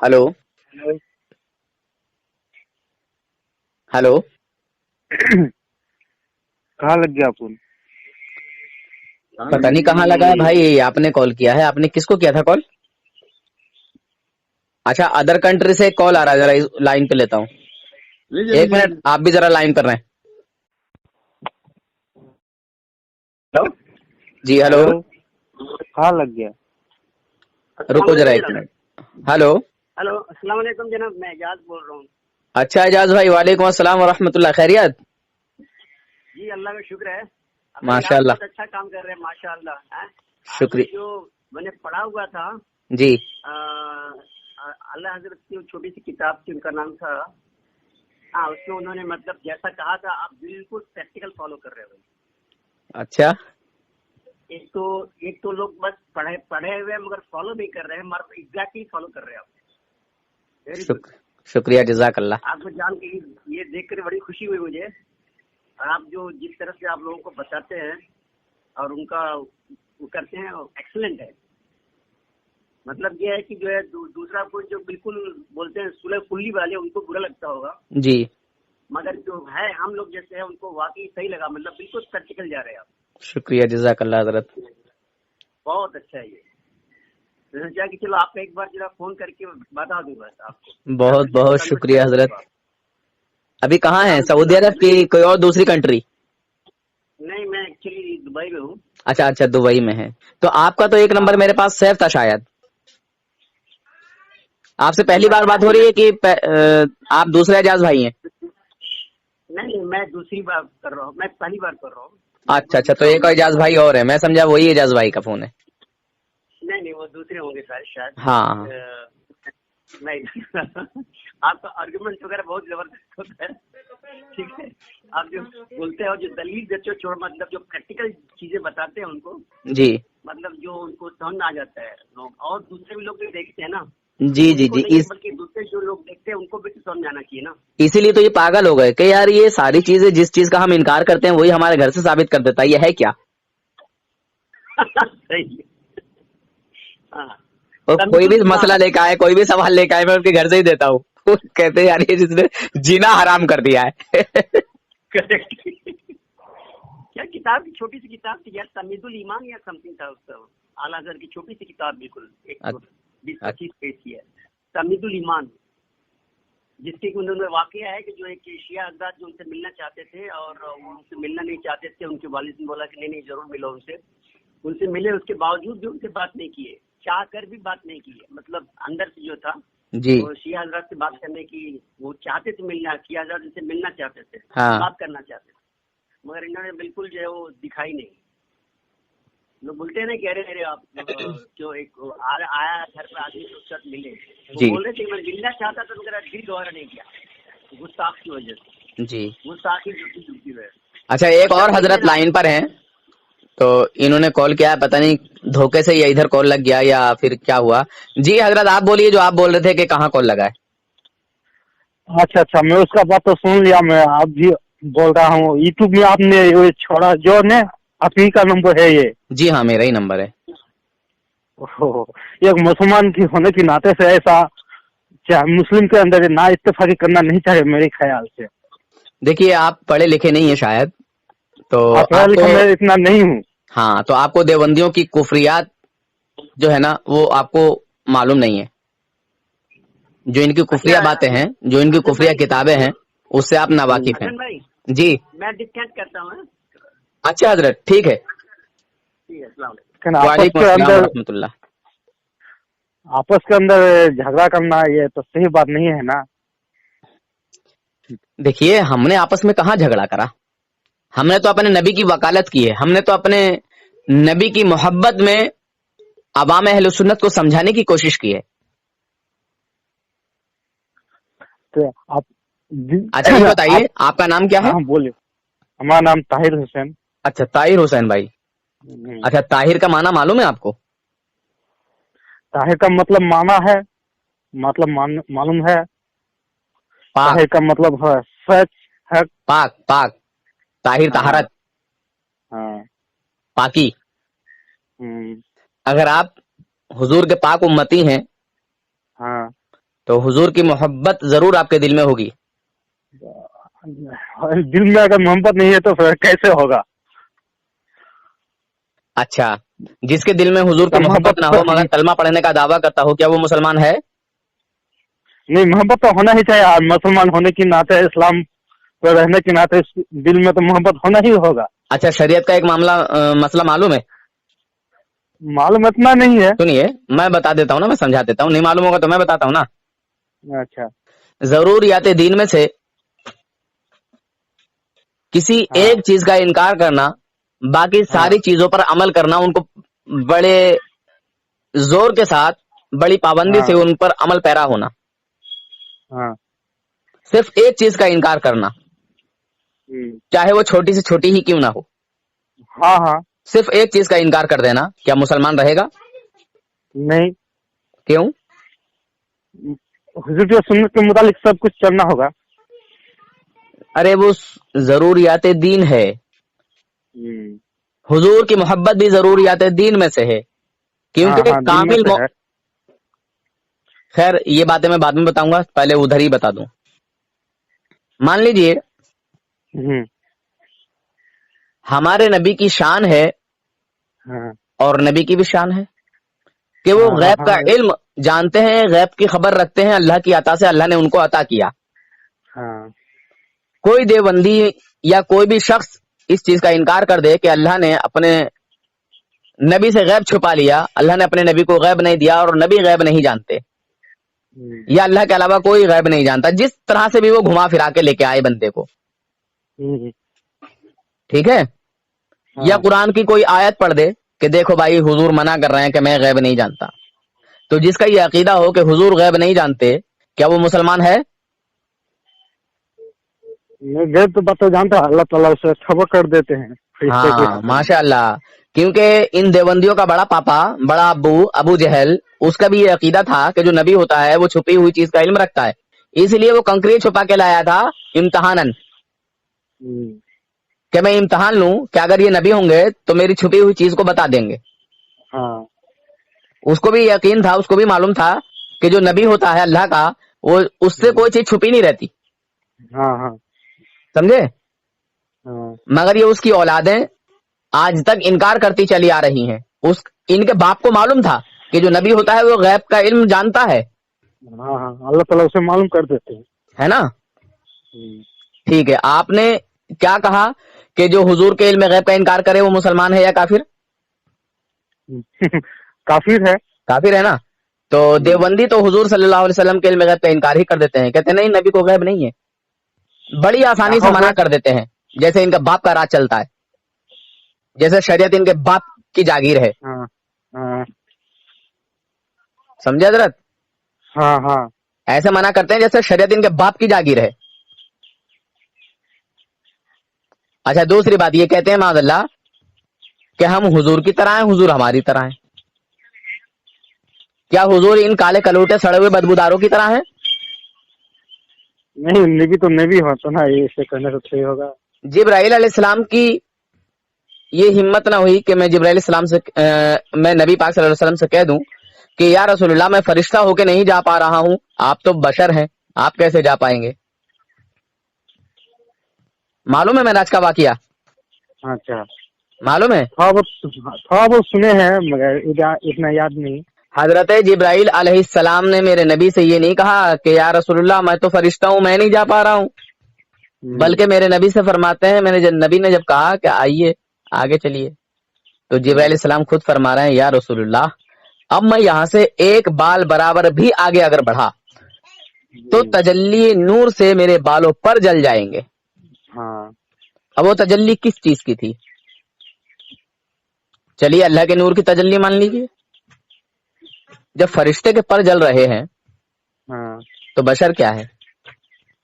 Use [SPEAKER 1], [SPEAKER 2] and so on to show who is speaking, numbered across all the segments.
[SPEAKER 1] Hello hello.
[SPEAKER 2] कहाँ लग गया फोन?
[SPEAKER 1] पता नहीं कहाँ लगा है भाई, आपने कॉल किया है। आपने किसको किया था कॉल? अच्छा, अदर कंट्री से कॉल आ रहा है, जरा लाइन पे लेता हूँ। एक मिनट, आप भी जरा लाइन पर रहें।
[SPEAKER 3] हेलो
[SPEAKER 1] जी हेलो।
[SPEAKER 2] हेलो, कहाँ लग गया?
[SPEAKER 1] रुको जरा एक मिनट। हेलो।
[SPEAKER 3] हेलो, अस्सलाम वालेकुम जनाब, मैं एजाज बोल रहा हूँ।
[SPEAKER 1] अच्छा एजाज भाई, वालेकुम अस्सलाम व रहमतुल्लाह। खैरियत?
[SPEAKER 3] जी अल्लाह का शुक्र है। भाई आप
[SPEAKER 1] माशाअल्लाह।
[SPEAKER 3] बहुत अच्छा काम कर रहे हैं माशाअल्लाह। आपने
[SPEAKER 1] शुक्रिया।
[SPEAKER 3] जो मैंने पढ़ा हुआ था
[SPEAKER 1] जी
[SPEAKER 3] अल्लाह हजरत की छोटी सी किताब थी, उनका नाम था, हाँ, उसमें उन्होंने मतलब जैसा कहा था आप बिल्कुल प्रैक्टिकल फॉलो कर रहे हो।
[SPEAKER 1] अच्छा,
[SPEAKER 3] एक तो लोग बस पढ़े हुए हैं मगर फॉलो नहीं कर रहे हैं, मगर एग्जैक्टली फॉलो कर रहे हैं आप। Very good.
[SPEAKER 1] शुक्रिया जज़ाकल्लाह।
[SPEAKER 3] आपको जान के ये देख कर बड़ी खुशी हुई मुझे। और आप जो जिस तरह से आप लोगों को बताते हैं और उनका वो करते हैं, एक्सीलेंट है। मतलब ये है कि जो है दूसरा कोई जो बिल्कुल बोलते हैं सुलह फुल्ली वाले, उनको बुरा लगता होगा,
[SPEAKER 1] जी
[SPEAKER 3] मगर जो है हम लोग जैसे हैं उनको वाकई सही लगा। मतलब बिल्कुल प्रैक्टिकल जा रहे हैं आप।
[SPEAKER 1] शुक्रिया जज़ाकल्लाह हज़रत।
[SPEAKER 3] बहुत अच्छा है ये। तो सोचा कि चलो आपको एक बार जरा फोन करके बता दूंगा आपको।
[SPEAKER 1] बहुत बहुत शुक्रिया हजरत। अभी कहाँ हैं, सऊदी अरब की कोई और दूसरी कंट्री?
[SPEAKER 3] नहीं, मैं एक्चुअली दुबई में हूँ।
[SPEAKER 1] अच्छा अच्छा, दुबई में है। तो आपका तो एक नंबर मेरे पास सेव था शायद। आपसे पहली बार बात हो रही है कि आप दूसरे एजाज भाई हैं?
[SPEAKER 3] नहीं, मैं दूसरी बार कर रहा हूँ, मैं पहली बार कर रहा हूँ।
[SPEAKER 1] अच्छा अच्छा, तो एक और एजाज भाई और है, मैं समझा वही एजाज भाई का फोन है।
[SPEAKER 3] नहीं, वो दूसरे होंगे शायद।
[SPEAKER 1] हाँ
[SPEAKER 3] नहीं आपका आर्गुमेंट वगैरह बहुत जबरदस्त होता है। ठीक है, आप जो बोलते हो, जो दलील देते हो, छोड़ मतलब जो प्रैक्टिकल चीजें बताते हैं उनको,
[SPEAKER 1] जी
[SPEAKER 3] मतलब जो उनको समझ में आ जाता है लोग, और दूसरे भी लोग भी देखते हैं ना,
[SPEAKER 1] जी जी
[SPEAKER 3] उनको
[SPEAKER 1] जी।
[SPEAKER 3] नहीं बल्कि दूसरे जो लोग देखते हैं उनको भी तो समझ आना चाहिए ना।
[SPEAKER 1] इसीलिए तो ये पागल हो गए कि यार ये सारी चीजें जिस चीज का हम इनकार करते हैं वही हमारे घर से साबित कर देता है, ये है क्या?
[SPEAKER 3] सही है। हाँ,
[SPEAKER 1] और कोई भी
[SPEAKER 3] तमीजुल
[SPEAKER 1] मसला
[SPEAKER 3] ईमान।
[SPEAKER 1] लेकर आए, कोई भी सवाल लेकर आए, मैं उनके घर से ही देता हूँ। वो कहते हैं यार ये जिसने जीना हराम कर दिया है।
[SPEAKER 3] करेक्ट। क्या किताब की छोटी सी किताब थी यार, तमीजुल ईमान या समथिंग था उसका। आला हज़रत की छोटी सी किताब, बिल्कुल 120-25 पेज की है, तमीजुल ईमान। जिसके उन्होंने वाकया है कि जो एक शिया हज़रात जो उनसे मिलना चाहते थे और वो उनसे मिलना नहीं चाहते थे, उनके वालिद ने बोला कि नहीं जरूर मिलो उनसे। उनसे मिले, उसके बावजूद भी उनसे बात नहीं किए, चाह कर भी बात नहीं की। मतलब अंदर से जो था
[SPEAKER 1] जी
[SPEAKER 3] वो शिया हज़रात से बात करने की वो चाहते थे, मिलना, शिया हज़रात उनसे मिलना चाहते थे,
[SPEAKER 1] हाँ
[SPEAKER 3] बात करना चाहते थे, मगर इन्होंने बिल्कुल जो है वो दिखाई नहीं। लोग बोलते हैं ना कि अरे आप जो एक आया घर पे आदमी तो उसके साथ मिले, वो
[SPEAKER 1] जी
[SPEAKER 3] बोल रहे थे कि मैं मिलना चाहता था मगर दिल गवारा नहीं किया, गुस्ताख की वजह से।
[SPEAKER 1] जी।
[SPEAKER 3] गुस्ताखी जुटी है।
[SPEAKER 1] अच्छा, एक
[SPEAKER 3] मतलब
[SPEAKER 1] और
[SPEAKER 3] वही है
[SPEAKER 1] हजरत
[SPEAKER 3] ना।
[SPEAKER 1] लाइन पर हैं, तो इन्होंने कॉल किया, पता नहीं धोखे से या इधर कॉल लग गया या फिर क्या हुआ। जी हजरत, आप बोलिए जो आप बोल रहे थे कि कहाँ कॉल लगा है।
[SPEAKER 2] अच्छा, मैं उसका बात तो सुन लिया। मैं आप जी बोल रहा हूँ, यूट्यूब में आपने ये छोड़ा जो ने, आप ही का नंबर है ये?
[SPEAKER 1] जी हाँ, मेरा ही नंबर है।
[SPEAKER 2] ओहो, एक मुसलमान की होने के नाते से ऐसा चाहे मुस्लिम के अंदर ना इत्तेफाकी करना नहीं चाहिए मेरे ख्याल से।
[SPEAKER 1] देखिए, आप पढ़े लिखे नहीं है शायद, तो
[SPEAKER 2] आप पढ़ा
[SPEAKER 1] आपको,
[SPEAKER 2] लिखा मैं इतना नहीं हूँ।
[SPEAKER 1] हाँ, तो आपको देवबंदियों की कुफरियात जो है ना वो आपको मालूम नहीं है। जो इनकी
[SPEAKER 3] अच्छा
[SPEAKER 1] कुफरिया बातें हैं, जो इनकी
[SPEAKER 3] हसन
[SPEAKER 1] कुफरिया
[SPEAKER 3] भाई,
[SPEAKER 1] किताबें हैं, उससे आप नावाकिफ हैं।
[SPEAKER 3] हसन भाई,
[SPEAKER 1] जी।
[SPEAKER 3] मैं डिस्कनेक्ट करता हूँ। हाँ?
[SPEAKER 1] अच्छा हजरत, ठीक है।
[SPEAKER 3] ठीक है, अस्सलाम वालेकुम।
[SPEAKER 2] लेकिन
[SPEAKER 1] वालेकुम अस्सलाम वरहमतुल्लाह।
[SPEAKER 2] आपस के अंदर झगड़ा करना ये तो सही बात नहीं है ना।
[SPEAKER 1] देखिए, हमने आपस में कहाँ झगड़ा करा। हमने तो अपने नबी की वकालत की है, हमने तो अपने नबी की मोहब्बत में अवाम अहले सुन्नत को समझाने की कोशिश की है।
[SPEAKER 2] तो आप
[SPEAKER 1] अच्छा ये बताइए,
[SPEAKER 2] आप
[SPEAKER 1] आपका नाम क्या है?
[SPEAKER 2] हाँ बोलिए। हमारा नाम ताहिर हुसैन।
[SPEAKER 1] अच्छा, ताहिर हुसैन भाई। अच्छा, ताहिर का माना मालूम है आपको?
[SPEAKER 2] ताहिर का मतलब माना है, मतलब मालूम है।
[SPEAKER 1] पाक।
[SPEAKER 2] ताहिर का मतलब है सच है।
[SPEAKER 1] पाक पाक। ताहिर
[SPEAKER 2] हाँ
[SPEAKER 1] तहारत,
[SPEAKER 2] हाँ।
[SPEAKER 1] पाकी।
[SPEAKER 2] हम्म,
[SPEAKER 1] अगर आप हुजूर के पाक उम्मती हैं
[SPEAKER 2] हाँ
[SPEAKER 1] تو حضور کی محبت ضرور آپ کے دل میں ہوگی.
[SPEAKER 2] دل میں اگر محبت نہیں ہے تو پھر کیسے ہوگا؟
[SPEAKER 1] اچھا، جس کے دل میں حضور کی محبت نہ ہو مگر کلمہ پڑھنے کا دعویٰ کرتا ہو، کیا وہ مسلمان ہے؟
[SPEAKER 2] نہیں، محبت تو ہونا ہی چاہیے. مسلمان ہونے کی ناطے، اسلام پہ رہنے کے ناطے دل میں تو محبت ہونا ہی ہوگا.
[SPEAKER 1] اچھا، شریعت کا ایک مسئلہ معلوم ہے؟
[SPEAKER 2] معلوم اتنا نہیں ہے.
[SPEAKER 1] سنیے، میں بتا دیتا ہوں نا، میں سمجھا دیتا ہوں. نہیں معلوم ہوگا تو میں بتاتا ہوں نا.
[SPEAKER 2] اچھا.
[SPEAKER 1] ضروریات دین میں سے کسی ایک چیز کا انکار کرنا، باقی ساری چیزوں پر عمل کرنا، ان کو بڑے زور کے ساتھ، بڑی پابندی سے ان پر عمل پیرا ہونا. صرف ایک چیز کا انکار کرنا، چاہے وہ چھوٹی سے چھوٹی ہی کیوں نہ ہو.
[SPEAKER 2] ہاں.
[SPEAKER 1] صرف ایک چیز کا انکار کر دینا، کیا مسلمان رہے گا؟
[SPEAKER 2] نہیں.
[SPEAKER 1] کیوں؟
[SPEAKER 2] حضور کی سنت کے متعلق سب کچھ چلنا ہوگا.
[SPEAKER 1] ارے وہ ضروریات دین ہے. حضور کی محبت بھی ضروریات دین میں سے ہے، کیونکہ
[SPEAKER 2] دین میں
[SPEAKER 1] کامل
[SPEAKER 2] سے ہے.
[SPEAKER 1] خیر یہ باتیں میں بعد میں بتاؤں گا، پہلے ادھر ہی بتا دوں. مان لیجئے ہمارے نبی کی شان ہے اور نبی کی بھی شان ہے کہ وہ غیب کا علم جانتے ہیں، غیب کی خبر رکھتے ہیں. اللہ کی عطا سے اللہ نے ان کو عطا کیا. کوئی دیوبندی یا کوئی بھی شخص اس چیز کا انکار کر دے کہ اللہ نے اپنے نبی سے غیب چھپا لیا، اللہ نے اپنے نبی کو غیب نہیں دیا اور نبی غیب نہیں جانتے، یا اللہ کے علاوہ کوئی غیب نہیں جانتا، جس طرح سے بھی وہ گھما پھرا کے لے کے آئے بندے کو، ٹھیک ہے؟ یا قرآن کی کوئی آیت پڑھ دے کہ دیکھو بھائی حضور منع کر رہے ہیں کہ میں غیب نہیں جانتا. تو جس کا یہ عقیدہ ہو کہ حضور غیب نہیں جانتے، کیا وہ مسلمان ہے؟
[SPEAKER 2] غیب تو بات تو جانتا ہے، اللہ تعالیٰ اسے خبر کر دیتے ہیں.
[SPEAKER 1] ہاں ماشاء اللہ. کیونکہ ان دیوبندیوں کا بڑا پاپا، بڑا ابو جہل، اس کا بھی یہ عقیدہ تھا کہ جو نبی ہوتا ہے وہ چھپی ہوئی چیز کا علم رکھتا ہے. اس لیے وہ کنکری چھپا کے لایا تھا امتحانن، کہ میں امتحان لوں کہ اگر یہ نبی ہوں گے تو میری چھپی ہوئی چیز کو بتا دیں گے. اس کو بھی یقین تھا، اس کو بھی معلوم تھا کہ جو نبی ہوتا ہے اللہ کا، وہ اس سے کوئی چیز چھپی نہیں رہتی. سمجھے؟ مگر یہ اس کی اولادیں آج تک انکار کرتی چلی آ رہی ہیں. ان کے باپ کو معلوم تھا کہ جو نبی ہوتا ہے وہ غیب کا علم جانتا ہے.
[SPEAKER 2] اللہ تعالیٰ اسے معلوم کر دیتے ہیں، ہے
[SPEAKER 1] نا؟ ٹھیک ہے. آپ نے کیا کہا کہ جو حضور کے علم غیب کا انکار کرے وہ مسلمان ہے یا کافر؟
[SPEAKER 2] کافر ہے.
[SPEAKER 1] کافر ہے نا؟ تو دیوبندی تو حضور صلی اللہ علیہ وسلم کے علم غیب کا انکار ہی کر دیتے ہیں، کہتے ہیں نہیں نبی کو غیب نہیں ہے. بڑی آسانی سے منع کر دیتے ہیں، جیسے ان کا باپ کا راج چلتا ہے، جیسے شریعت ان کے باپ کی جاگیر ہے. سمجھے حضرت؟ ایسے منع کرتے ہیں جیسے شریعت ان کے باپ کی جاگیر ہے. اچھا دوسری بات یہ کہتے ہیں معاذ اللہ کہ ہم حضور کی طرح ہیں، حضور ہماری طرح ہیں. کیا حضور ان کالے کلوٹے سڑے ہوئے بدبوداروں کی طرح ہیں؟
[SPEAKER 2] نہیں، نبی تو نبی ہوتا نا، ایسے کرنے سے صحیح ہوگا.
[SPEAKER 1] جبرائیل علیہ السلام کی یہ ہمت نہ ہوئی کہ میں جبرائیل علیہ السلام سے میں نبی پاک صلی اللہ علیہ وسلم سے کہہ دوں کہ یا رسول اللہ میں فرشتہ ہو کے نہیں جا پا رہا ہوں، آپ تو بشر ہیں، آپ کیسے جا پائیں گے؟ معلوم ہے معراج کا واقعہ؟
[SPEAKER 2] اچھا
[SPEAKER 1] معلوم ہے؟
[SPEAKER 2] تھوڑا بہت سنے ہیں مگر اتنا یاد نہیں.
[SPEAKER 1] حضرت جبرائیل علیہ السلام نے میرے نبی سے یہ نہیں کہا کہ یا رسول اللہ میں تو فرشتہ ہوں، میں نہیں جا پا رہا ہوں، بلکہ میرے نبی سے فرماتے ہیں، نبی نے جب کہا کہ آئیے آگے چلیے، تو جبرائیل علیہ السلام خود فرما رہے ہیں یا رسول اللہ اب میں یہاں سے ایک بال برابر بھی آگے اگر بڑھا تو تجلی نور سے میرے بالوں پر جل جائیں گے. اب وہ تجلی کس چیز کی تھی؟ چلیے اللہ کے نور کی تجلی مان لیجیے. جب فرشتے کے پر جل رہے ہیں تو بشر کیا ہے؟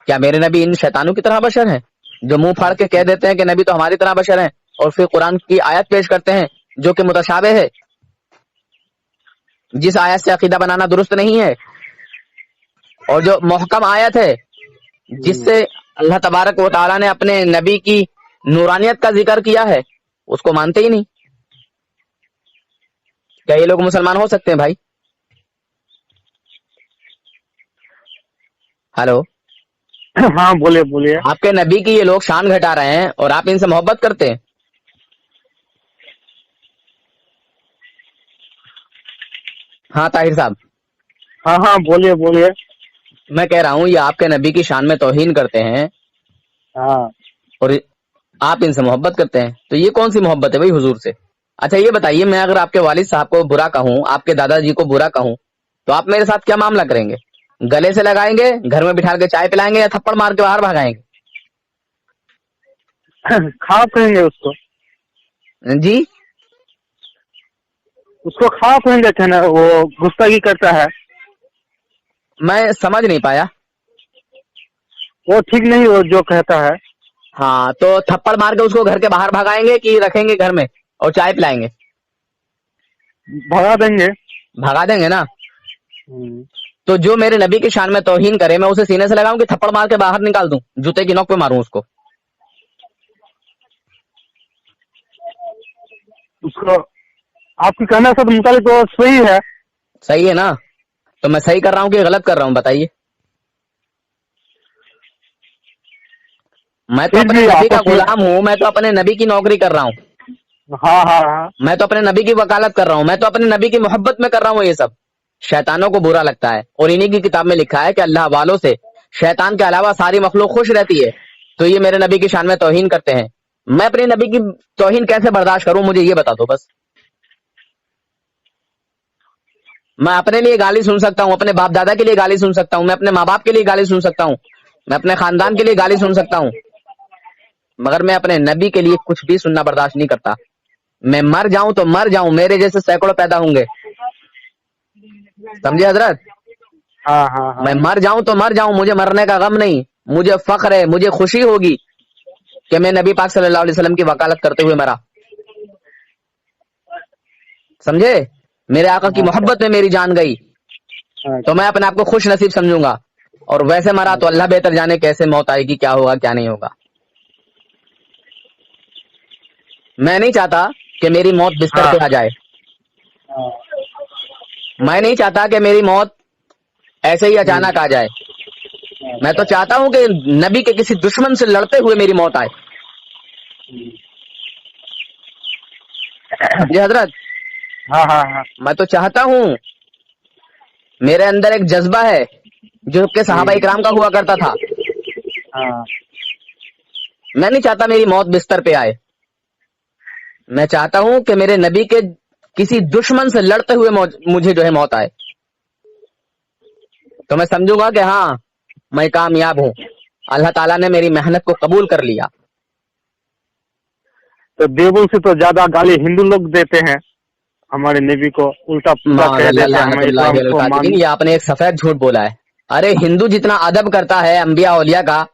[SPEAKER 1] کیا میرے نبی ان شیطانوں کی طرح بشر ہیں جو منہ پھاڑ کے کہہ دیتے ہیں کہ نبی تو ہماری طرح بشر ہیں اور پھر قرآن کی آیت پیش کرتے ہیں جو کہ متشابہ ہے، جس آیت سے عقیدہ بنانا درست نہیں ہے، اور جو محکم آیت ہے جس سے اللہ تبارک و تعالیٰ نے اپنے نبی کی نورانیت کا ذکر کیا ہے اس کو مانتے ہی نہیں. کیا یہ لوگ مسلمان ہو سکتے ہیں بھائی؟ हेलो,
[SPEAKER 2] हाँ बोलिए बोलिए।
[SPEAKER 1] आपके नबी की ये लोग शान घटा रहे हैं और आप इनसे मोहब्बत करते हैं। हाँ ताहिर साहब,
[SPEAKER 2] हाँ हाँ बोलिए बोलिए।
[SPEAKER 1] मैं कह रहा हूँ ये आपके नबी की शान में तौहीन करते हैं
[SPEAKER 2] हाँ
[SPEAKER 1] और आप इनसे मोहब्बत करते हैं, तो ये कौन सी मोहब्बत है भाई हुजूर से? अच्छा ये बताइए, मैं अगर आपके वालिद साहब को बुरा कहूँ, आपके दादाजी को बुरा कहूँ, तो आप मेरे साथ क्या मामला करेंगे? गले से लगाएंगे, घर में बिठा के चाय पिलाएंगे, या थप्पड़ मार के बाहर भगाएंगे?
[SPEAKER 2] खा कहेंगे उसको,
[SPEAKER 1] जी,
[SPEAKER 2] उसको खा कहेंगे कहना, वो गुस्ताखी करता है।
[SPEAKER 1] मैं समझ नहीं पाया।
[SPEAKER 2] वो ठीक नहीं वो जो कहता है।
[SPEAKER 1] हाँ, तो थप्पड़ मार के उसको घर के बाहर भगाएंगे कि रखेंगे घर में और चाय पिलाएंगे?
[SPEAKER 2] भगा देंगे।
[SPEAKER 1] भगा देंगे ना। तो जो मेरे नबी की शान में तौहीन करे, मैं उसे सीने से लगाऊं कि थप्पड़ मार के बाहर निकाल दूं, जूते की नोक पे मारूं उसको?
[SPEAKER 2] उसको आपकी कहने से मुताबिक तो सही है।
[SPEAKER 1] सही है ना? तो मैं सही कर रहा हूँ कि गलत कर रहा हूँ, बताइए। मैं तो अपने नबी का गुलाम हूँ, मैं तो अपने नबी की नौकरी कर रहा हूँ,
[SPEAKER 2] हाँ हाँ हाँ।
[SPEAKER 1] मैं तो अपने नबी की वकालत कर रहा हूँ, मैं तो अपने नबी की मोहब्बत में कर रहा हूँ ये सब। शैतानों को बुरा लगता है, और इन्हीं की किताब में लिखा है कि अल्लाह वालों से शैतान के अलावा सारी मखलूक खुश रहती है। तो ये मेरे नबी की शान में तौहीन करते हैं, मैं अपने नबी की तौहीन कैसे बर्दाश्त करूं, मुझे ये बता दो बस। मैं अपने लिए गाली सुन सकता हूँ, अपने बाप दादा के लिए गाली सुन सकता हूँ, मैं अपने माँ बाप के लिए गाली सुन सकता हूँ, मैं अपने खानदान के लिए गाली सुन सकता हूँ, मगर मैं अपने नबी के लिए कुछ भी सुनना बर्दाश्त नहीं करता। मैं मर जाऊं तो मर जाऊं, मेरे जैसे सैकड़ों पैदा होंगे, समझे हजरत?
[SPEAKER 2] हाँ हाँ हाँ।
[SPEAKER 1] मैं मर जाऊं तो मर जाऊं, मुझे मरने का गम नहीं, मुझे फख्र है, मुझे खुशी होगी कि मैं नबी पाक सल्लल्लाहु अलैहि वसल्लम की वकालत करते हुए मरा। समझे? मेरे आका की मोहब्बत में मेरी जान गई, तो मैं अपने आप को खुश नसीब समझूंगा। और वैसे मरा तो अल्लाह बेहतर जाने कैसे मौत आएगी, क्या होगा क्या नहीं होगा। मैं नहीं चाहता कि मेरी मौत बिस्तर पे आ जाए, मैं नहीं चाहता कि मेरी मौत ऐसे ही अचानक आ जाए। मैं तो चाहता हूं कि नबी के किसी दुश्मन से लड़ते हुए मेरी मौत आए। जी हजरत,
[SPEAKER 2] हाँ हाँ हाँ।
[SPEAKER 1] मैं तो चाहता हूं, मेरे अंदर एक जज्बा है जो कि सहाबा इकराम का हुआ करता था।
[SPEAKER 2] हाँ।
[SPEAKER 1] मैं नहीं चाहता मेरी मौत बिस्तर पे आए, मैं चाहता हूं कि मेरे नबी के किसी दुश्मन से लड़ते हुए मुझे जो है मौत आए, तो मैं समझूंगा कि हाँ मैं कामयाब हूं, अल्लाह ताला ने मेरी मेहनत को कबूल कर लिया।
[SPEAKER 2] तो देवबंद से तो ज्यादा गाली हिंदू लोग देते हैं हमारे नबी को, उल्टा पुल्टा कह देते हैं हमारे इस्लाम को।
[SPEAKER 1] ये आपने एक सफेद झूठ बोला है। अरे हिंदू जितना अदब करता है अंबिया औलिया का,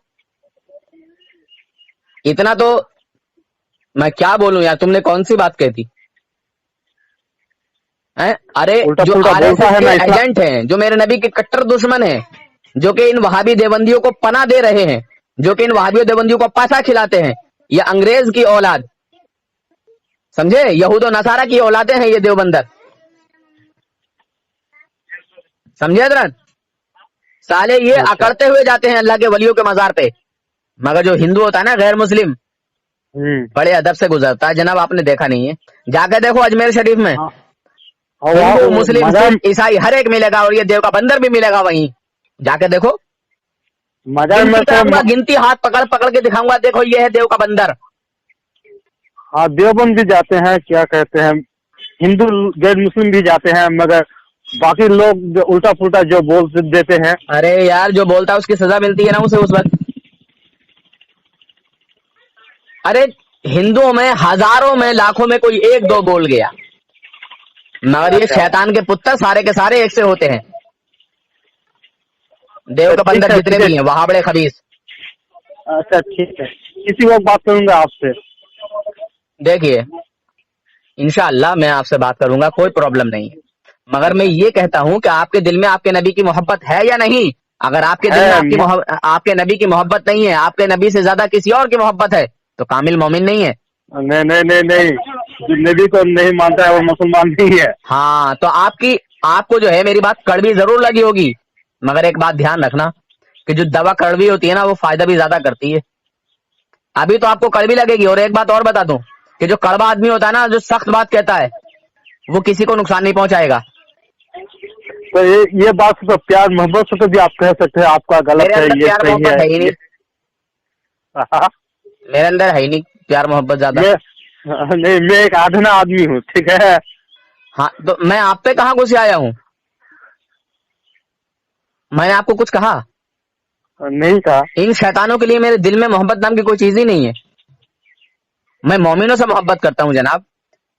[SPEAKER 1] इतना तो मैं क्या बोलूं यार, तुमने कौन सी बात कही थी? अरे जो आरएसएस के एजेंट हैं, जो मेरे नबी के कट्टर दुश्मन हैं, जो कि इन वहाबी देवबंदियों को पनाह दे रहे हैं, जो कि इन वहाबी देवबंदियों को पासा खिलाते हैं, ये अंग्रेज की औलाद, समझे? यहूद और नसारा की औलादें हैं ये देवबंदर, समझे हजरत? साले ये अकड़ते हुए जाते हैं अल्लाह के वलियों के मजार पे, मगर जो हिंदू होता है ना, गैर मुस्लिम, बड़े अदब से गुजरता है। जनाब आपने देखा नहीं है, जाके देखो अजमेर शरीफ में हिंदू मुस्लिम सिख ईसाई हर एक मिलेगा, और ये देव का बंदर भी मिलेगा वहीं, जाके देखो। गिनती हाथ पकड़ पकड़ के दिखाऊंगा, देखो ये है देव का बंदर।
[SPEAKER 2] हाँ देवबंद भी जाते हैं, क्या कहते हैं, हिंदू गैर मुस्लिम भी जाते हैं, मगर बाकी लोग उल्टा पुल्टा जो बोल देते हैं।
[SPEAKER 1] अरे यार जो बोलता है उसकी सजा मिलती है ना उसे उस वक्त। अरे हिंदुओं में हजारों में लाखों में कोई एक दो बोल गया, मगर ये शैतान के पुत्र सारे के सारे एक से होते हैं। देव का बंदर जितने भी हैं वहां बड़े खबीस।
[SPEAKER 2] अच्छा ठीक है, किसी वक्त बात करूंगा आपसे।
[SPEAKER 1] देखिए इंशाअल्लाह मैं आपसे बात करूंगा, कोई प्रॉब्लम नहीं है, मगर मैं ये कहता हूं कि आपके दिल में आपके नबी की मोहब्बत है या नहीं? अगर आपके दिल में आपके नबी की मोहब्बत नहीं है, आपके नबी से ज्यादा किसी और की मोहब्बत है, तो कामिल मोमिन नहीं है।
[SPEAKER 2] नहीं नहीं नहीं नहीं, जो नबी को नहीं मानता है वो मुसलमान नहीं है।
[SPEAKER 1] हाँ, तो आपको जो है मेरी बात कड़वी जरूर लगी होगी, मगर एक बात ध्यान रखना, کہ جو دوا کڑوی ہوتی ہے نا وہ فائدہ بھی زیادہ کرتی ہے. ابھی تو آپ کو کڑوی لگے گی, اور ایک بات اور بتا دوں کہ جو کڑوا آدمی ہوتا ہے نا, جو سخت بات کہتا ہے, وہ کسی کو نقصان نہیں پہنچائے گا.
[SPEAKER 2] تو یہ بات تو پیار محبت سے تو بھی آپ کہہ سکتے ہیں آپ کا
[SPEAKER 1] میرے
[SPEAKER 2] غلط ہے,
[SPEAKER 1] اندر
[SPEAKER 2] یہ
[SPEAKER 1] پیار
[SPEAKER 2] صحیح
[SPEAKER 1] محبت ہے ہی
[SPEAKER 2] ہے.
[SPEAKER 1] نہیں, میرے اندر ہے ہی نہیں پیار محبت زیادہ.
[SPEAKER 2] نہیں, میں ایک آدھنا آدمی ہوں, ٹھیک ہے.
[SPEAKER 1] ہاں تو میں آپ پہ کہاں گھسے آیا ہوں؟ میں نے آپ کو کچھ کہا
[SPEAKER 2] نہیں کہا.
[SPEAKER 1] ان شیطانوں کے لیے میرے دل میں محبت نام کی کوئی چیز ہی نہیں ہے. میں مومنوں سے محبت کرتا ہوں جناب.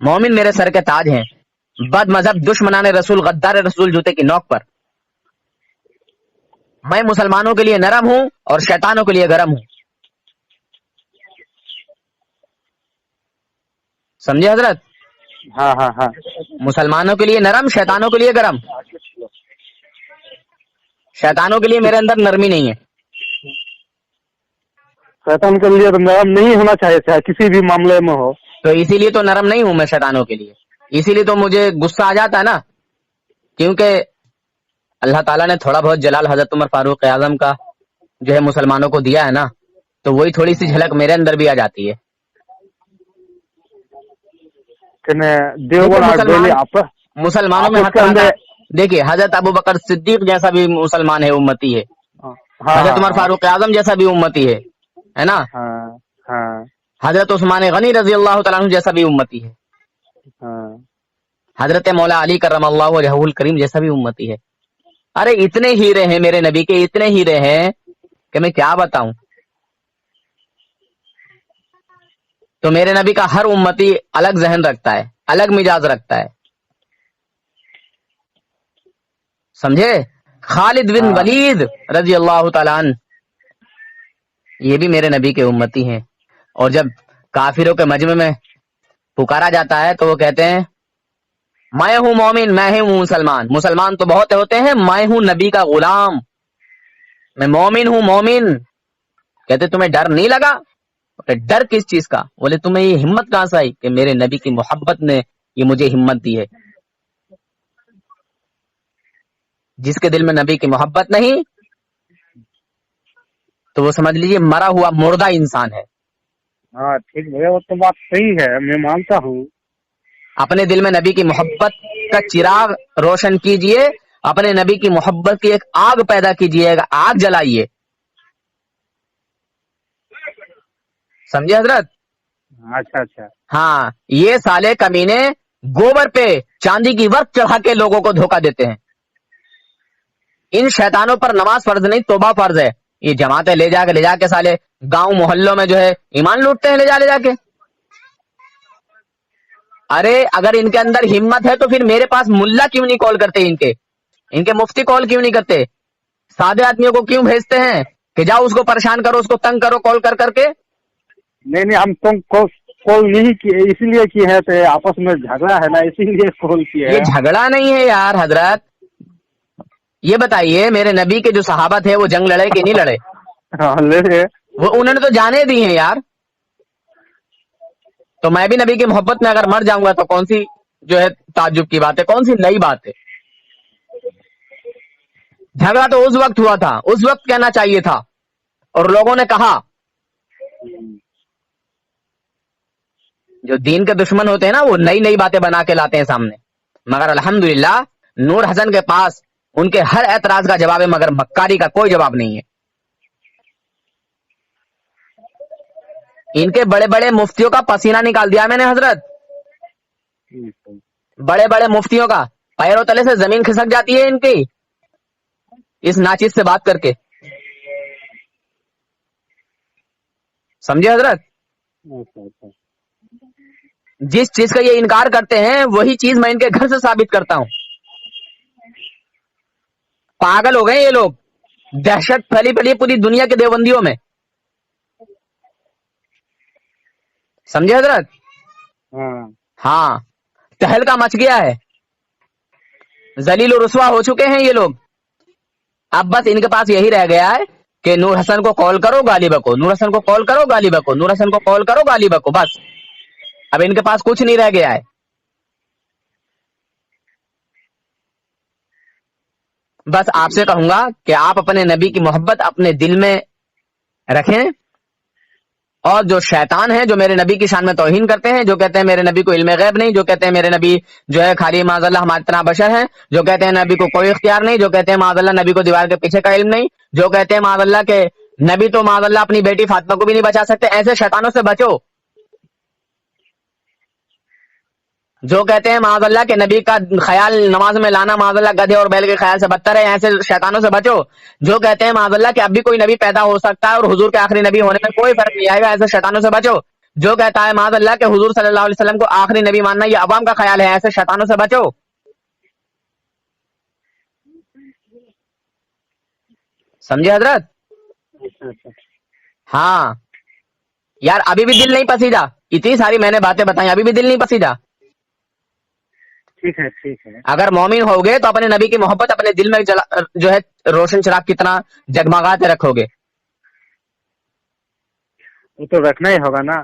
[SPEAKER 1] مومن میرے سر کے تاج ہیں. بد مذہب دشمنان رسول غدار رسول جوتے کی نوک پر. میں مسلمانوں کے لیے نرم ہوں اور شیطانوں کے لیے گرم ہوں. سمجھے حضرت؟
[SPEAKER 2] ہاں ہاں ہاں.
[SPEAKER 1] مسلمانوں کے لیے نرم, شیطانوں کے لیے گرم. شیطانوں کے لیے میرے اندر نرمی نہیں ہے.
[SPEAKER 2] شیطان کے لیے تو نرم نہیں ہونا چاہیے, چاہے کسی بھی معاملے میں ہو.
[SPEAKER 1] تو اسی لیے تو نرم نہیں ہوں میں شیطانوں کے لیے. اسی لیے تو مجھے غصہ آ جاتا ہے نا, کیونکہ اللہ تعالیٰ نے تھوڑا بہت جلال حضرت عمر فاروق اعظم کا جو ہے مسلمانوں کو دیا ہے نا, تو وہی تھوڑی سی جھلک میرے اندر بھی آ جاتی ہے. دیکھیے مسلمانوں میں
[SPEAKER 2] آپس
[SPEAKER 1] ہر
[SPEAKER 2] کے
[SPEAKER 1] طرح کا,
[SPEAKER 2] اندر.
[SPEAKER 1] دیکھیے حضرت ابو بکر صدیق جیسا بھی مسلمان ہے, امتی ہے.
[SPEAKER 2] ہاں
[SPEAKER 1] حضرت عمر
[SPEAKER 2] ہاں
[SPEAKER 1] فاروق اعظم جیسا بھی امتی ہے نا.
[SPEAKER 2] ہاں ہاں
[SPEAKER 1] حضرت عثمان غنی رضی اللہ تعالیٰ عنہ جیسا بھی امتی ہے.
[SPEAKER 2] ہاں.
[SPEAKER 1] حضرت مولا علی کرم اللہ وجہہ الکریم جیسا بھی امتی ہے. ارے اتنے ہیرے ہیں میرے نبی کے, اتنے ہیرے ہیں کہ میں کیا بتاؤں. تو میرے نبی کا ہر امتی الگ ذہن رکھتا ہے, الگ مزاج رکھتا ہے. سمجھے؟ خالد بن
[SPEAKER 2] ہاں.
[SPEAKER 1] ولید رضی اللہ تعالیٰ عنہ یہ بھی میرے نبی کے امتی ہیں. اور جب کافروں کے مجمع میں پکارا جاتا ہے تو وہ کہتے ہیں میں ہوں مومن, میں ہوں مسلمان. مسلمان تو بہت ہوتے ہیں, میں ہوں نبی کا غلام, میں مومن ہوں. مومن کہتے تمہیں ڈر نہیں لگا؟ ڈر کس چیز کا؟ بولے تمہیں یہ ہمت کہاں سے آئی کہ میرے نبی کی محبت نے یہ مجھے ہمت دی ہے. جس کے دل میں نبی کی محبت نہیں تو وہ سمجھ لیجیے مرا ہوا مردہ انسان ہے.
[SPEAKER 2] ہاں ٹھیک ہے, وہ تو بات صحیح ہے, میں مانتا ہوں.
[SPEAKER 1] اپنے دل میں نبی کی محبت کا چراغ روشن کیجئے, اپنے نبی کی محبت کی ایک آگ پیدا کیجئے گا, آگ جلائیے. سمجھے حضرت؟
[SPEAKER 2] اچھا اچھا.
[SPEAKER 1] ہاں, یہ سالے کمینے گوبر پہ چاندی کی ورق چڑھا کے لوگوں کو دھوکہ دیتے ہیں. ان شیطانوں پر نماز فرض نہیں, توبہ فرض ہے. یہ جماعتیں لے جا کے سالے گاؤں محلوں میں جو ہے ایمان لوٹتے ہیں لے جا کے. ارے اگر ان کے اندر ہمت ہے تو پھر میرے پاس ملا کیوں نہیں کال کرتے, ان کے مفتی کال کیوں نہیں کرتے, سادے آدمیوں کو کیوں بھیجتے ہیں کہ جاؤ اس کو پریشان کرو, اس کو تنگ کرو کال کر کے.
[SPEAKER 2] نہیں, ہم تم کال نہیں کیے, اسی لیے کی ہے کہ آپس میں جھگڑا ہے نا, اسی لیے کال کیے
[SPEAKER 1] یہ
[SPEAKER 2] ہیں.
[SPEAKER 1] جھگڑا نہیں ہے یار حضرت. یہ بتائیے میرے نبی کے جو صحابہ تھے وہ جنگ لڑے کہ نہیں لڑے؟
[SPEAKER 2] ہاں لے رہے.
[SPEAKER 1] وہ انہوں نے تو جانے دی ہیں یار. تو میں بھی نبی کی محبت میں اگر مر جاؤں گا تو کون سی جو ہے تعجب کی بات ہے, کون سی نئی بات ہے. جھگڑا تو اس وقت ہوا تھا, اس وقت کہنا چاہیے تھا, اور لوگوں نے کہا. جو دین کے دشمن ہوتے ہیں نا وہ نئی نئی باتیں بنا کے لاتے ہیں سامنے, مگر الحمدللہ نور حسن کے پاس ان کے ہر اعتراض کا جواب ہے, مگر مکاری کا کوئی جواب نہیں ہے. ان کے بڑے بڑے مفتیوں کا پسینہ نکال دیا میں نے حضرت, بڑے بڑے مفتیوں کا پیروں تلے سے زمین کھسک جاتی ہے ان کی اس ناچیز سے بات کر کے. سمجھے حضرت؟ جس چیز کا یہ انکار کرتے ہیں وہی چیز میں ان کے گھر سے ثابت کرتا ہوں. پاگل ہو گئے یہ لوگ, دہشت پھیلی پڑی پوری دنیا کے دیوبندیوں میں. سمجھے حضرت؟ ہاں, تہلکا مچ گیا ہے, ذلیل و رسوا ہو چکے ہیں یہ لوگ. اب بس ان کے پاس یہی رہ گیا ہے کہ نور حسن کو کال کرو گالی بکو, نور حسن کو کال کرو گالی بکو, نور حسن کو کال کرو گالی بکو, بس. اب ان کے پاس کچھ نہیں رہ گیا ہے. बस आपसे कहूंगा कि आप अपने नबी की मोहब्बत अपने दिल में रखें, और जो शैतान है, जो मेरे नबी की शान में तौहीन करते हैं, जो कहते हैं मेरे नबी को इल्म गैब नहीं, जो कहते हैं मेरे नबी जो है खाली माज़अल्लाह हमारी तरह बशर है, जो कहते हैं नबी को कोई इख्तियार नहीं, जो कहते हैं माज़अल्लाह नबी को दीवार के पीछे का इल्म नहीं, जो कहते हैं माज़अल्लाह के नबी तो माज़अल्लाह अपनी बेटी फातिमा को भी नहीं बचा सकते, ऐसे शैतानों से बचो। जो कहते हैं माज़अल्लाह के नबी का ख्याल नमाज में लाना माज़अल्लाह गधे और बैल के ख्याल से बदतर है, ऐसे शैतानों से बचो। जो कहते हैं माज़अल्लाह कि अब भी कोई नबी पैदा हो सकता है और हुजूर के आखिरी नबी होने में कोई फर्क नहीं आएगा, ऐसे शैतानों से बचो। जो कहता है माज़अल्लाह के हुजूर सल्लल्लाहु अलैहि वसल्लम को आखिरी नबी मानना ये अवाम का ख्याल है, ऐसे शैतानों से बचो। समझे हजरत? हाँ यार, अभी भी दिल नहीं पसीजा, इतनी सारी मैंने बातें बताई, अभी भी दिल नहीं पसीजा।
[SPEAKER 2] ठीक है, ठीक है।
[SPEAKER 1] अगर मोमिन होगे तो अपने नबी की मोहब्बत अपने दिल में जो है रोशन चिराग कितना जगमगाते रखोगे।
[SPEAKER 2] वो तो रखना ही होगा ना।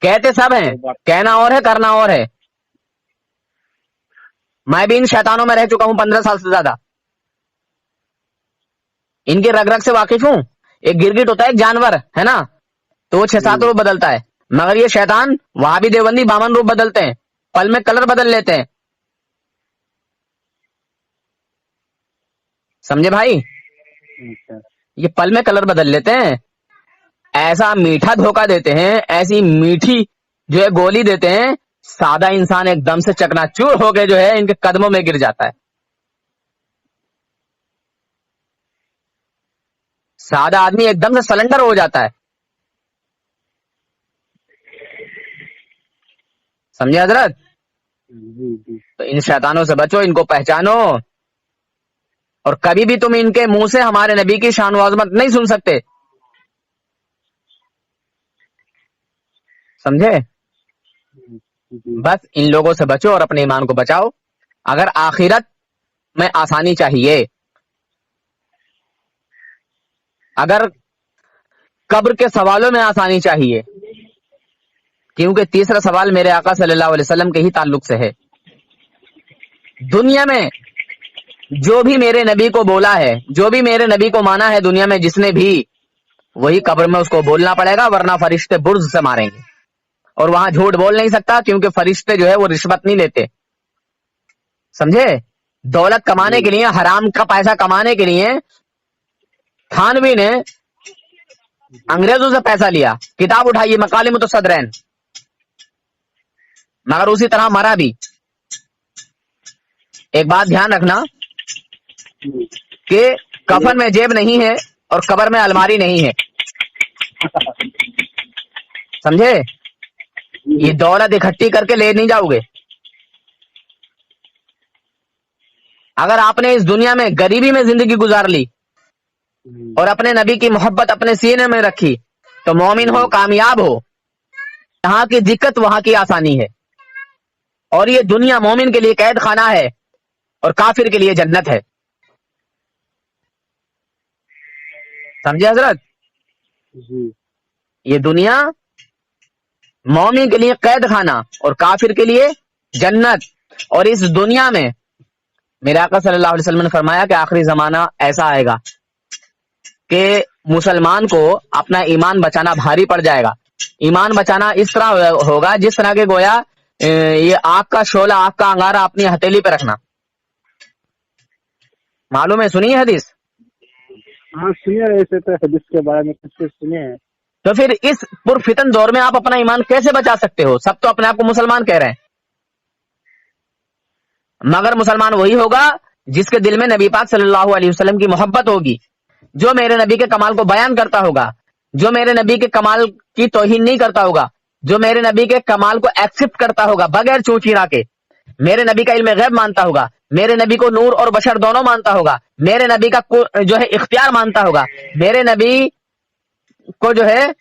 [SPEAKER 1] कहते सब हैं, कहना और है करना और है। मैं भी इन शैतानों में रह चुका हूं 15 साल से ज्यादा, इनके रग रग से वाकिफ हूं। एक गिरगिट होता है, एक जानवर है ना, तो वो 6-7 रूप बदलता है, मगर ये शैतान वहाबी देवबंदी 52 रूप बदलते हैं, पल में कलर बदल लेते हैं। समझे भाई? ये पल में कलर बदल लेते हैं, ऐसा मीठा धोखा देते हैं, ऐसी मीठी जो है गोली देते हैं, सादा इंसान एकदम से चकनाचूर होकर जो है इनके कदमों में गिर जाता है। सादा आदमी एकदम से सलेंडर हो जाता है। समझे हजरत? तो इन शैतानों से बचो, इनको पहचानो, और कभी भी तुम इनके मुंह से हमारे नबी की शान व अज़मत नहीं सुन सकते। समझे? बस इन लोगों से बचो और अपने ईमान को बचाओ। अगर आखिरत में आसानी चाहिए, अगर कब्र के सवालों में आसानी चाहिए, क्योंकि तीसरा सवाल मेरे आका सल्लल्लाहु अलैहि वसल्लम के ही ताल्लुक से है। दुनिया में जो भी मेरे नबी को बोला है, जो भी मेरे नबी को माना है दुनिया में जिसने भी, वही कब्र में उसको बोलना पड़ेगा, वरना फरिश्ते बुर्ज से मारेंगे। और वहां झूठ बोल नहीं सकता, क्योंकि फरिश्ते जो है वो रिश्वत नहीं लेते। समझे? दौलत कमाने के लिए, हराम का पैसा कमाने के लिए थानवी ने अंग्रेजों से पैसा लिया, किताब उठाई मकाले मुतसद्रैन, मगर उसी तरह मरा भी। एक बात ध्यान रखना कि कफन में जेब नहीं है और कब्र में अलमारी नहीं है। समझे? ये दौलत इकट्ठी करके ले नहीं जाओगे। अगर आपने इस दुनिया में गरीबी में जिंदगी गुजार ली और अपने नबी की मोहब्बत अपने सीने में रखी, तो मोमिन हो, कामयाब हो। यहाँ की दिक्कत वहां की आसानी है, और ये दुनिया मोमिन के लिए कैद खाना है और काफिर के लिए जन्नत है। समझे हजरत? ये दुनिया मोमिन के लिए कैद खाना और काफिर के लिए जन्नत। और इस दुनिया में मेरे आका सल्लल्लाहु अलैहि वसल्लम ने फरमाया कि आखिरी जमाना ऐसा आएगा कि मुसलमान को अपना ईमान बचाना भारी पड़ जाएगा। ईमान बचाना इस तरह होगा जिस तरह के गोया ये आग का शोला, आग का अंगारा अपनी हथेली पे रखना। मालूम है? सुनिए हदीस।
[SPEAKER 2] हाँ सुनिए, ऐसे तो हदीस के बारे में कुछ सुने हैं।
[SPEAKER 1] तो फिर इस पुरफितन दौर में आप अपना ईमान कैसे बचा सकते हो? सब तो अपने आप को मुसलमान कह रहे हैं, मगर मुसलमान वही होगा जिसके दिल में नबी पाक सल्लल्लाहु अलैहि वसल्लम की मोहब्बत होगी, जो मेरे नबी के कमाल को बयान करता होगा, जो मेरे नबी के कमाल की तौहीन नहीं करता होगा, जो मेरे नबी के कमाल को एक्सेप्ट करता होगा बगैर चूचीरा के, मेरे नबी का इल्म गैब मानता होगा, मेरे नबी को नूर और बशर दोनों मानता होगा, मेरे नबी का जो है इख्तियार मानता होगा, मेरे नबी को जो है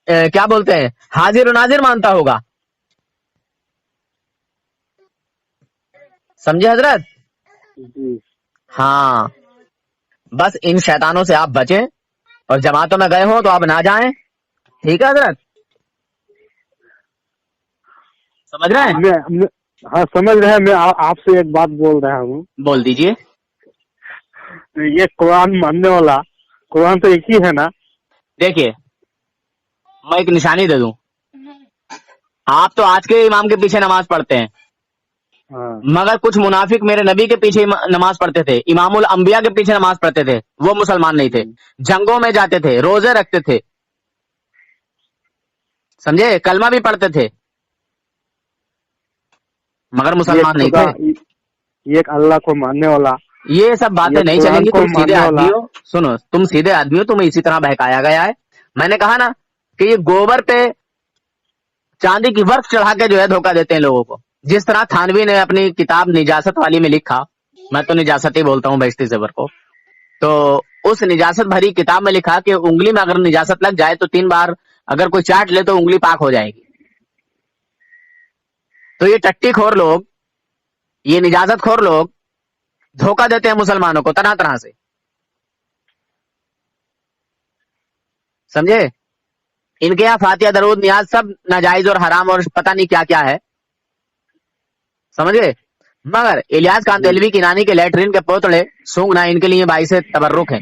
[SPEAKER 1] क्या बोलते हैं, हाजिर नाजिर मानता होगा। समझे हजरत? हाँ, बस इन शैतानों से आप बचें, और जमातों में गए हो तो आप ना जाएं। ठीक है हजरत? समझ रहे हैं?
[SPEAKER 2] हाँ समझ रहे हैं। मैं आपसे एक बात बोल रहा हूँ।
[SPEAKER 1] बोल दीजिए।
[SPEAKER 2] ये कुरान मानने वाला, कुरान तो एक ही है ना?
[SPEAKER 1] देखिए मैं एक निशानी दे दूं, आप तो आज के इमाम के पीछे नमाज पढ़ते हैं,
[SPEAKER 2] हाँ।
[SPEAKER 1] मगर कुछ मुनाफिक मेरे नबी के पीछे नमाज पढ़ते थे, इमामुल अंबिया के पीछे नमाज पढ़ते थे, वो मुसलमान नहीं थे, जंगों में जाते थे, रोजे रखते थे, समझे, कलमा भी पढ़ते थे, मगर मुसलमान नहीं थे।
[SPEAKER 2] ये एक अल्लाह को मानने वाला,
[SPEAKER 1] ये सब बातें नहीं
[SPEAKER 2] कुरान
[SPEAKER 1] चलेंगी।
[SPEAKER 2] को
[SPEAKER 1] तुम सीधे
[SPEAKER 2] मानने वाला।
[SPEAKER 1] आदमी हो, सुनो, तुम सीधे आदमी हो, तुम्हें इसी तरह बहकाया गया है। मैंने कहा ना कि ये गोबर पे चांदी की वर्फ चढ़ा के जो है धोखा देते हैं लोगों को। जिस तरह थानवी ने अपनी किताब निजासत वाली में लिखा, मैं तो निजासत ही बोलता हूँ बेइज्जती ज़बर को, तो उस निजासत भरी किताब में लिखा कि उंगली में अगर निजासत लग जाए तो 3 बार अगर कोई चाट ले तो उंगली पाक हो जाएगी। तो ये टट्टी खोर लोग, ये निजाजत खोर लोग धोखा देते हैं मुसलमानों को तरह तरह से, समझे। इनके यहाँ फातिहा दरूद नियाज सब नाजायज और हराम और पता नहीं क्या क्या है, समझे। मगर इलियास खान देलवी की नानी के लेटरिन के पोतड़े सूंघना इनके लिए बाइस तबर्रुक है।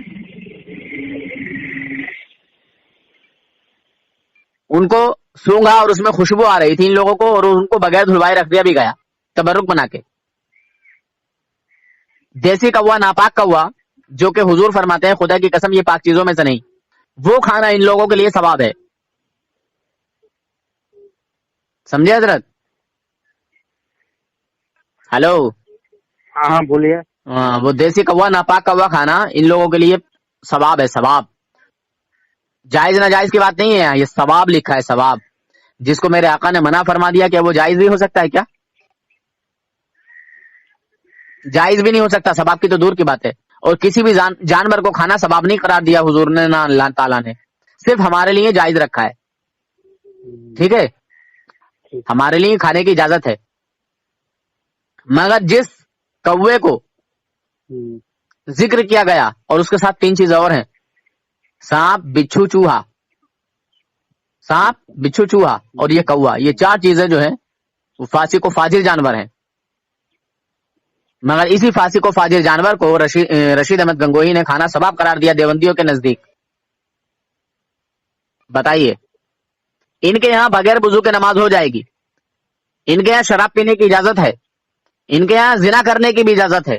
[SPEAKER 1] उनको सूंघा और उसमें खुशबू आ रही थी इन लोगों को, और उनको बगैर धुलवाए रख दिया भी गया तबर्रुक बना के। देसी कौवा, नापाक कौवा, जो कि हुजूर फरमाते हैं खुदा की कसम ये पाक चीजों में से नहीं, वो खाना इन लोगों के लिए सवाब है, समझे हजरत। हेलो,
[SPEAKER 2] हाँ बोलिए।
[SPEAKER 1] वो देसी कौवा, नापाक कौवा खाना इन लोगों के लिए सवाब है, सवाब। जायज नाजायज की बात नहीं है, ये सवाब लिखा है, सवाब। जिसको मेरे आका ने मना फरमा दिया, क्या वो जायज भी हो सकता है क्या? जायज भी नहीं हो सकता, सवाब की तो दूर की बात है। और किसी भी जानवर को खाना सवाब नहीं करार दिया हुजूर ने, ना अल्लाह ताला ने, सिर्फ हमारे लिए जायज रखा है, ठीक है, हमारे लिए खाने की इजाजत है। मगर जिस कौवे को जिक्र किया गया और उसके साथ 3 चीजें और हैं, सांप, बिच्छू, चूहा, सांप, बिच्छू, चूहा और ये कौवा, ये 4 चीजें जो है वो फासिक को फाजिर जानवर हैं। मगर इसी फासिक को फाजिर जानवर को रशीद अहमद गंगोही ने खाना सवाब करार दिया देवबंदियों के नजदीक। बताइए, इनके यहाँ बगैर वुजू के नमाज हो जाएगी, इनके यहाँ शराब पीने की इजाजत है, इनके यहाँ जिना करने की भी इजाजत है।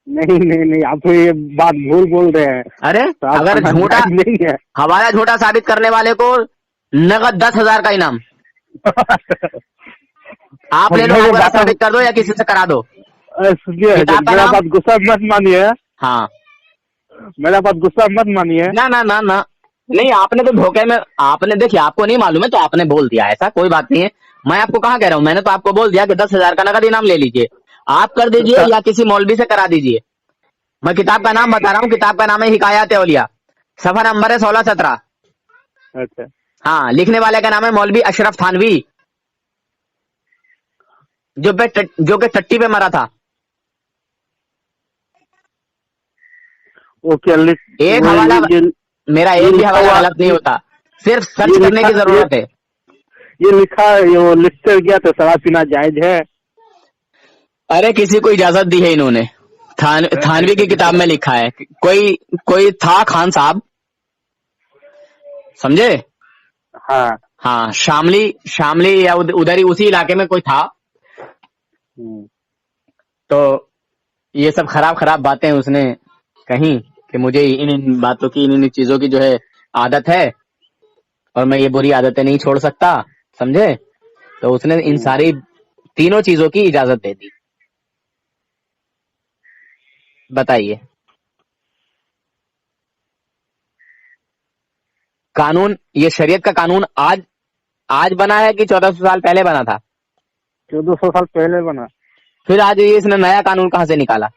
[SPEAKER 2] नहीं नहीं नहीं, आप तो ये बात भूल बोल रहे हैं।
[SPEAKER 1] अरे अगर झूठा
[SPEAKER 2] नहीं है,
[SPEAKER 1] हवाला झूठा साबित करने वाले को नगद 10,000 का इनाम। आप ले लो, हवाला साबित कर दो या किसी से करा दो।
[SPEAKER 2] सुनिए, मेरा बात गुस्सा मत मानिए।
[SPEAKER 1] हाँ,
[SPEAKER 2] मेरा बात गुस्सा मत मानिए।
[SPEAKER 1] ना ना ना ना, नहीं, आपने तो धोखे में, आपने देखिए, आपको नहीं मालूम है तो आपने बोल दिया, ऐसा कोई बात नहीं है। मैं आपको कहाँ कह रहा हूँ, मैंने तो आपको बोल दिया कि 10,000 का नगद इनाम ले लीजिए, आप कर दीजिए या किसी मौलवी से करा दीजिए। मैं किताब का नाम बता रहा हूँ, किताब का नाम है हिकायत औलिया, सफा नंबर है 16-17।
[SPEAKER 2] अच्छा,
[SPEAKER 1] हाँ, लिखने वाले का नाम है मौलवी अशरफ थानवी, जो कि टट्टी पे मरा था।
[SPEAKER 2] ओके,
[SPEAKER 1] एक हवाला, मेरा एक भी हवाला गलत नहीं होता, सिर्फ सर्च करने की जरूरत है।
[SPEAKER 2] ये लिखा, ये लिखते गया तो शराब पीना जायज है।
[SPEAKER 1] अरे किसी को इजाजत दी है इन्होंने, थानवी की किताब में लिखा है। कोई था खान साहब, समझे।
[SPEAKER 2] हाँ
[SPEAKER 1] हाँ, शामली या उधर ही उसी इलाके में कोई था, तो ये सब खराब बातें उसने कही कि मुझे इन बातों की, इन चीजों की जो है आदत है और मैं ये बुरी आदतें नहीं छोड़ सकता, समझे। तो उसने इन सारी 3 चीजों की इजाजत दे दी। बताइए, कानून, ये शरीयत का कानून आज बना है कि 1400 साल पहले बना था?
[SPEAKER 2] 1400 साल पहले बना।
[SPEAKER 1] फिर आज ये इसने नया कानून कहां से निकाला?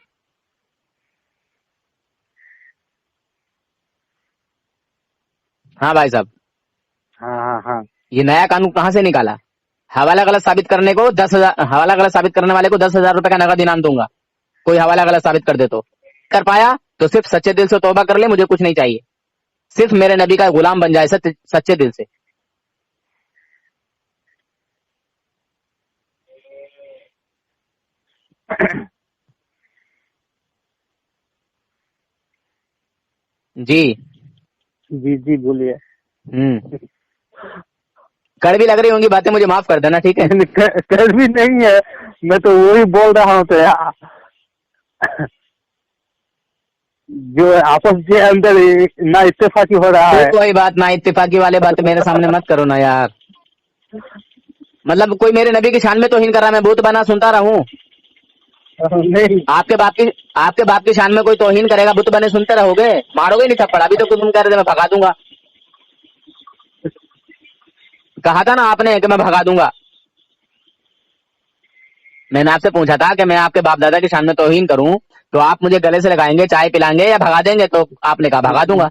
[SPEAKER 1] हाँ भाई साहब,
[SPEAKER 2] हाँ,
[SPEAKER 1] ये नया कानून कहां से निकाला? हवाला गलत साबित करने को 10,000, हवाला गलत साबित करने वाले को 10,000 रुपए का नगद इनाम दूंगा, कोई हवाला गलत साबित कर दे तो। कर पाया तो सिर्फ सच्चे दिल से तौबा कर ले, मुझे कुछ नहीं चाहिए, सिर्फ मेरे नबी का गुलाम बन जाए सच्चे दिल से। جی
[SPEAKER 2] جی جی بولیے.
[SPEAKER 1] کڑوی لگ رہی ہوں گی باتیں, مجھے معاف کر دینا, ٹھیک ہے.
[SPEAKER 2] بھی نہیں ہے, میں تو وہی بول رہا ہوں. تو جو آپس کے اندر نہ اتفاقی ہو رہا ہے.
[SPEAKER 1] کوئی بات نہ اتفاقی والے بات میرے سامنے مت کرو نا یار. مطلب کوئی میرے نبی کی شان میں توہین کر رہا, میں بت بنا سنتا رہوں.
[SPEAKER 2] نہیں,
[SPEAKER 1] آپ کے باپ کی شان میں کوئی توہین کرے گا, بت بنے سنتے رہو گے, مارو گے نہیں تھپڑ. ابھی تو تم کہہ رہے تھے میں بھگا دوں گا, کہا تھا نا آپ نے کہ میں بھگا دوں گا. میں نے آپ سے پوچھا تھا کہ میں آپ کے باپ دادا کی شان میں توہین کروں تو آپ مجھے گلے سے لگائیں گے, چائے پلائیں گے یا بھگا دیں گے؟ تو آپ نے کہا بھگا دوں گا.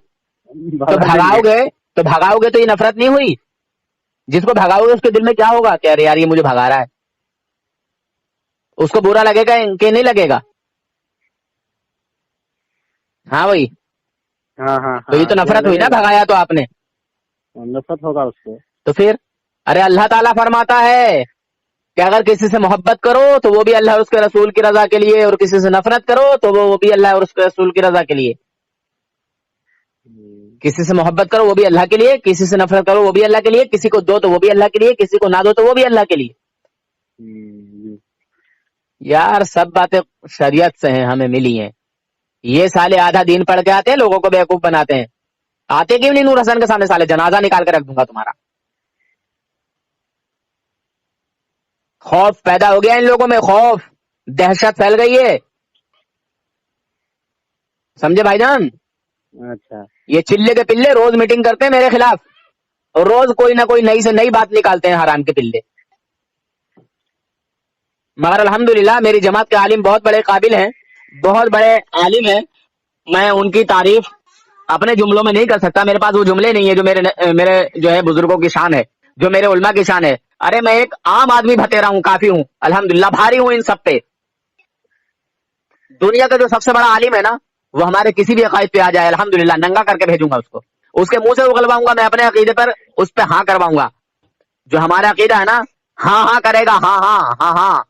[SPEAKER 1] تو بھگاؤ گے تو یہ نفرت نہیں ہوئی؟ جس کو بھگاؤ گے اس کے دل میں کیا ہوگا کہ ارے یار یہ مجھے بھگا رہا ہے, اس کو برا لگے گا کہ نہیں لگے گا؟ ہاں بھائی, تو یہ تو نفرت ہوئی نا, بھگایا تو آپ نے,
[SPEAKER 2] نفرت ہوگا اس سے.
[SPEAKER 1] تو پھر ارے اللہ تعالیٰ فرماتا ہے کہ اگر کسی سے محبت کرو تو وہ بھی اللہ اور اس کے رسول کی رضا کے لیے, اور کسی سے نفرت کرو تو وہ بھی اللہ اور اس کے رسول کی رضا کے لیے. کسی سے محبت کرو وہ بھی اللہ کے لیے, کسی سے نفرت کرو وہ بھی اللہ کے لیے, کسی کو دو تو وہ بھی اللہ کے لیے, کسی کو نہ دو تو وہ بھی اللہ کے لیے. یار سب باتیں شریعت سے ہیں, ہمیں ملی ہیں. یہ سالے آدھا دین پڑھ کے آتے ہیں, لوگوں کو بیوقوف بناتے ہیں. آتے کیوں نہیں نور حسن کے سامنے؟ سالے جنازہ نکال کے رکھ دوں گا تمہارا. خوف پیدا ہو گیا ان لوگوں میں, خوف, دہشت پھیل گئی ہے, سمجھے بھائی جان؟
[SPEAKER 2] اچھا,
[SPEAKER 1] یہ چلے کے پلے روز میٹنگ کرتے ہیں میرے خلاف, اور روز کوئی نہ کوئی نئی سے نئی بات نکالتے ہیں حرام کے پلے. مگر الحمدللہ میری جماعت کے عالم بہت بڑے قابل ہیں, بہت بڑے عالم ہیں. میں ان کی تعریف اپنے جملوں میں نہیں کر سکتا, میرے پاس وہ جملے نہیں ہے جو میرے جو ہے بزرگوں کی شان ہے, جو میرے علماء کی شان ہے. ارے میں ایک عام آدمی بھتیرا ہوں, کافی ہوں, الحمدللہ بھاری ہوں ان سب پہ. دنیا کا جو سب سے بڑا عالم ہے نا, وہ ہمارے کسی بھی عقائد پہ آ جائے, الحمدللہ ننگا کر کے بھیجوں گا اس کو. اس کے منہ سے اگلواؤں گا میں اپنے عقیدے پر, اس پہ ہاں کرواؤں گا. جو ہمارا عقیدہ ہے نا, ہاں ہاں کرے گا, ہاں ہاں ہاں ہاں,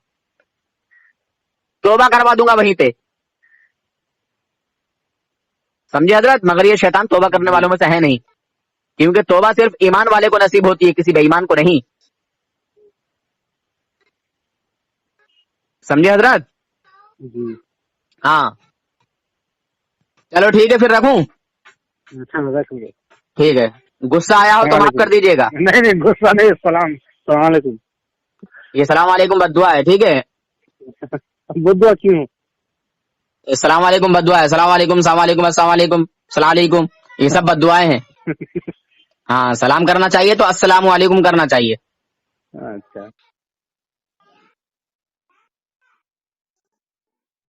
[SPEAKER 1] توبہ کروا دوں گا وہیں پہ. سمجھے حضرت؟ مگر یہ شیطان توبہ کرنے والوں میں سے ہے نہیں, کیونکہ توبہ صرف ایمان والے کو نصیب ہوتی ہے, کسی بے ایمان کو نہیں. سمجھے حضرت؟ ہاں چلو ٹھیک ہے, پھر رکھوں؟ ٹھیک ہے, غصہ آیا ہو تو معاف کر دیجیے گا.
[SPEAKER 2] نہیں غصہ نہیں. السلام علیکم.
[SPEAKER 1] یہ السلام علیکم بد دعا ہے, ٹھیک ہے؟
[SPEAKER 2] بد دعا کیوں؟
[SPEAKER 1] السلام علیکم بد دعا ہے, السلام علیکم, السلام علیکم, السلام علیکم, السلام علیکم, یہ سب بد دعائیں ہیں. ہاں, سلام کرنا چاہیے تو السلام علیکم کرنا چاہیے.
[SPEAKER 2] اچھا.